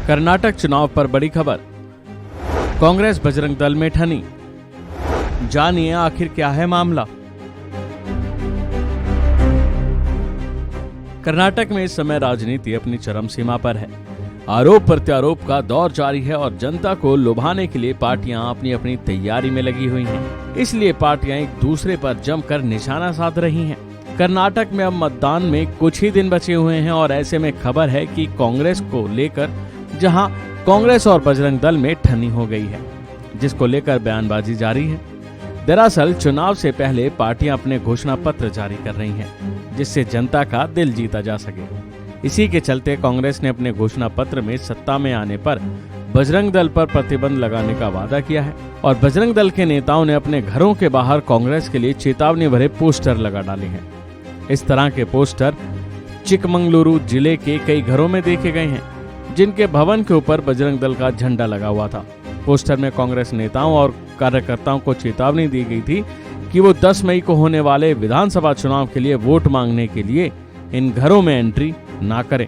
कर्नाटक चुनाव पर बड़ी खबर, कांग्रेस बजरंग दल में ठनी। जानिए आखिर क्या है मामला। कर्नाटक में इस समय राजनीति अपनी चरम सीमा पर है। आरोप प्रत्यारोप का दौर जारी है और जनता को लुभाने के लिए पार्टियां अपनी अपनी तैयारी में लगी हुई हैं। इसलिए पार्टियां एक दूसरे पर जमकर निशाना साध रही हैं। कर्नाटक में अब मतदान में कुछ ही दिन बचे हुए हैं और ऐसे में खबर है कि कांग्रेस को लेकर जहां कांग्रेस और बजरंग दल में ठनी हो गई है, जिसको लेकर बयानबाजी जारी है। दरअसल चुनाव से पहले पार्टियां अपने घोषणा पत्र जारी कर रही हैं, जिससे जनता का दिल जीता जा सके। इसी के चलते कांग्रेस ने अपने घोषणा पत्र में सत्ता में आने पर बजरंग दल पर प्रतिबंध लगाने का वादा किया है और बजरंग दल के नेताओं ने अपने घरों के बाहर कांग्रेस के लिए चेतावनी भरे पोस्टर लगा डाले हैं। इस तरह के पोस्टर चिकमंगलुरु जिले के कई घरों में देखे गए हैं, जिनके भवन के ऊपर बजरंग दल का झंडा लगा हुआ था। पोस्टर में कांग्रेस नेताओं और कार्यकर्ताओं को चेतावनी दी गई थी कि वो 10 मई को होने वाले विधानसभा चुनाव के लिए वोट मांगने के लिए इन घरों में एंट्री ना करें।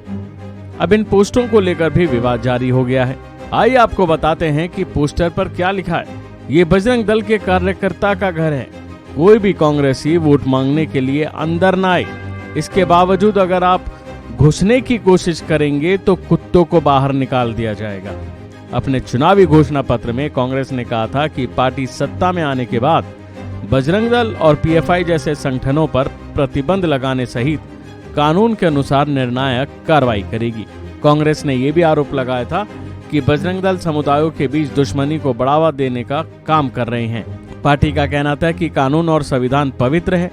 अब इन पोस्टरों को लेकर भी विवाद जारी हो गया है। आइए आपको बताते हैं कि पोस्टर पर क्या लिखा है। ये बजरंग दल के कार्यकर्ता का घर है, कोई भी कांग्रेसी वोट मांगने के लिए अंदर ना आए। इसके बावजूद अगर आप घुसने की कोशिश करेंगे तो कुत्तों को बाहर निकाल दिया जाएगा। अपने चुनावी घोषणा पत्र में कांग्रेस ने कहा था कि पार्टी सत्ता में आने के बाद बजरंग दल और पीएफआई जैसे संगठनों पर प्रतिबंध लगाने सहित कानून के अनुसार निर्णायक कार्रवाई करेगी। कांग्रेस ने यह भी आरोप लगाया था कि बजरंग दल समुदायों के बीच दुश्मनी को बढ़ावा देने का काम कर रहे हैं। पार्टी का कहना था कि कानून और संविधान पवित्र है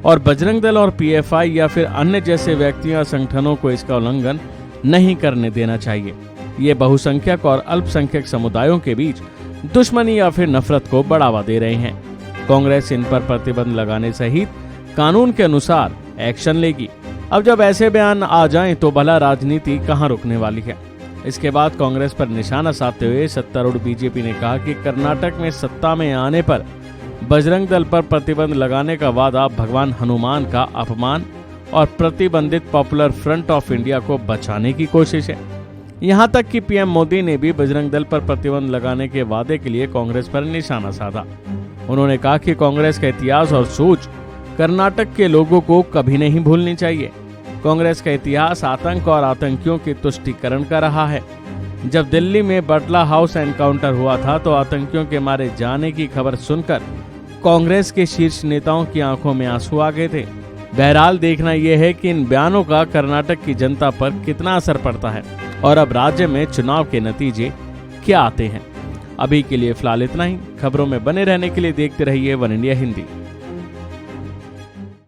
और बजरंग दल और पीएफआई या फिर अन्य जैसे व्यक्तियों या संगठनों को इसका उल्लंघन नहीं करने देना चाहिए। ये बहुसंख्यक और अल्पसंख्यक समुदायों के बीच दुश्मनी या फिर नफरत को बढ़ावा दे रहे हैं। कांग्रेस इन पर प्रतिबंध लगाने सहित कानून के अनुसार एक्शन लेगी। अब जब ऐसे बयान आ जाएं तो भला राजनीति कहां रुकने वाली है। इसके बाद कांग्रेस पर निशाना साधते हुए सत्तारूढ़ बीजेपी ने कहा कि कर्नाटक में सत्ता में आने पर बजरंग दल पर प्रतिबंध लगाने का वादा भगवान हनुमान का अपमान और प्रतिबंधित पॉपुलर फ्रंट ऑफ इंडिया को बचाने की कोशिश है। यहां तक कि पीएम मोदी ने भी बजरंग दल पर प्रतिबंध लगाने के वादे के लिए कांग्रेस पर निशाना साधा। उन्होंने कहा कि कांग्रेस का इतिहास और सोच कर्नाटक के लोगों को कभी नहीं भूलनी चाहिए। कांग्रेस का इतिहास आतंक और आतंकियों के तुष्टीकरण का रहा है। जब दिल्ली में बटला हाउस एनकाउंटर हुआ था तो आतंकियों के मारे जाने की खबर सुनकर कांग्रेस के शीर्ष नेताओं की आंखों में आंसू आ गए थे। बहरहाल देखना यह है कि इन बयानों का कर्नाटक की जनता पर कितना असर पड़ता है और अब राज्य में चुनाव के नतीजे क्या आते हैं। अभी के लिए फिलहाल इतना ही। खबरों में बने रहने के लिए देखते रहिए वन इंडिया हिंदी।